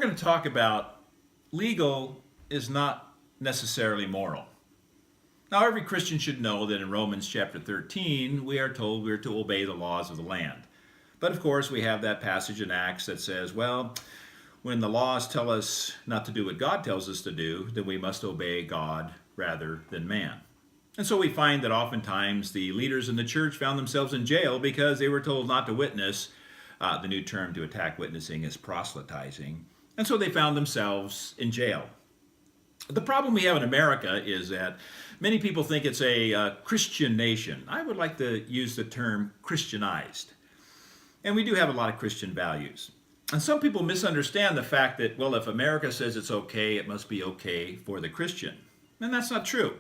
we're going to talk about legal is not necessarily moral. Now, every Christian should know that in Romans chapter 13, we are told we are to obey the laws of the land. But of course, we have that passage in Acts that says, well, when the laws tell us not to do what God tells us to do, then we must obey God rather than man. And so we find that oftentimes the leaders in the church found themselves in jail because they were told not to witness. The new term to attack witnessing is proselytizing. And so they found themselves in jail. The problem we have in America is that many people think it's a Christian nation. I would like to use the term Christianized. And we do have a lot of Christian values. And some people misunderstand the fact that, well, if America says it's okay, it must be okay for the Christian. And that's not true.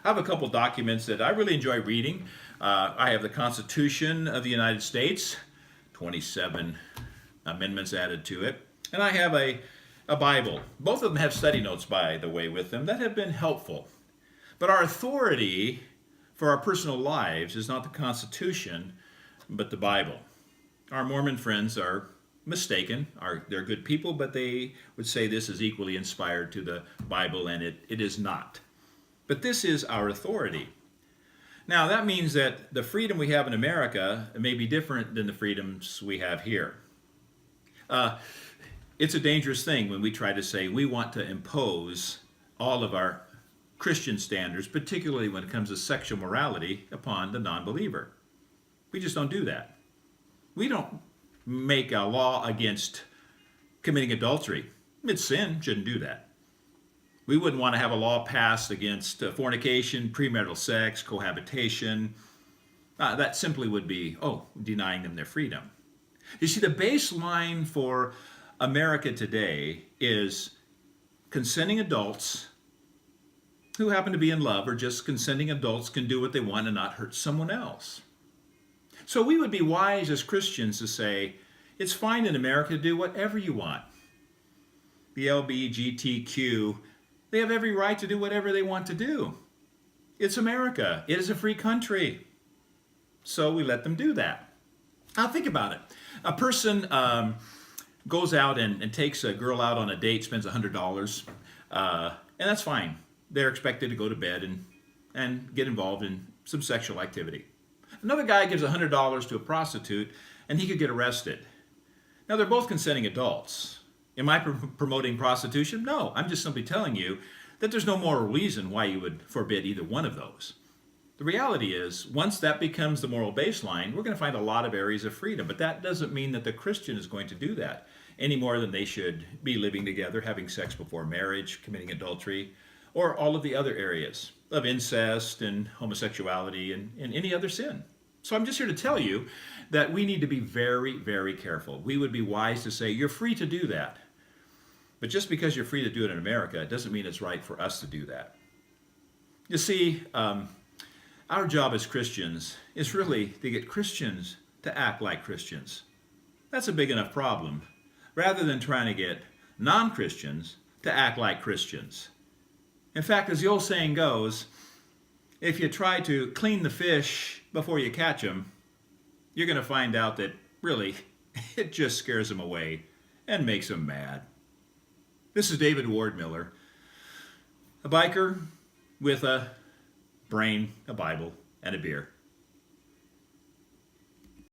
I have a couple documents that I really enjoy reading. I have the Constitution of the United States, 27 amendments added to it. And I have a Bible. Both of them have study notes, by the way, with them that have been helpful. But our authority for our personal lives is not the Constitution, but the Bible. Our Mormon friends are mistaken. They're good people, but they would say this is equally inspired to the Bible, and it is not. But this is our authority. Now, that means that the freedom we have in America may be different than the freedoms we have here. It's a dangerous thing when we try to say we want to impose all of our Christian standards, particularly when it comes to sexual morality, upon the non-believer. We just don't do that. We don't make a law against committing adultery. It's sin, shouldn't do that. We wouldn't want to have a law passed against fornication, premarital sex, cohabitation. That simply would be, denying them their freedom. You see, the baseline for America today is consenting adults who happen to be in love, or just consenting adults can do what they want and not hurt someone else. So we would be wise as Christians to say, it's fine in America to do whatever you want. The LGBTQ, they have every right to do whatever they want to do. It's America. It is a free country. So we let them do that. Now think about it. A person goes out and takes a girl out on a date, spends $100, and that's fine. They're expected to go to bed and get involved in some sexual activity. Another guy gives $100 to a prostitute, and he could get arrested. Now, they're both consenting adults. Am I promoting prostitution? No, I'm just simply telling you that there's no moral reason why you would forbid either one of those. The reality is, once that becomes the moral baseline, we're going to find a lot of areas of freedom, but that doesn't mean that the Christian is going to do that any more than they should be living together, having sex before marriage, committing adultery, or all of the other areas of incest and homosexuality and any other sin. So I'm just here to tell you that we need to be very, very careful. We would be wise to say, you're free to do that. But just because you're free to do it in America, it doesn't mean it's right for us to do that. You see, our job as Christians is really to get Christians to act like Christians. That's a big enough problem, rather than trying to get non-Christians to act like Christians. In fact, as the old saying goes, if you try to clean the fish before you catch them, you're going to find out that really it just scares them away and makes them mad. This is David Ward Miller, a biker with a brain, a Bible, and a beer.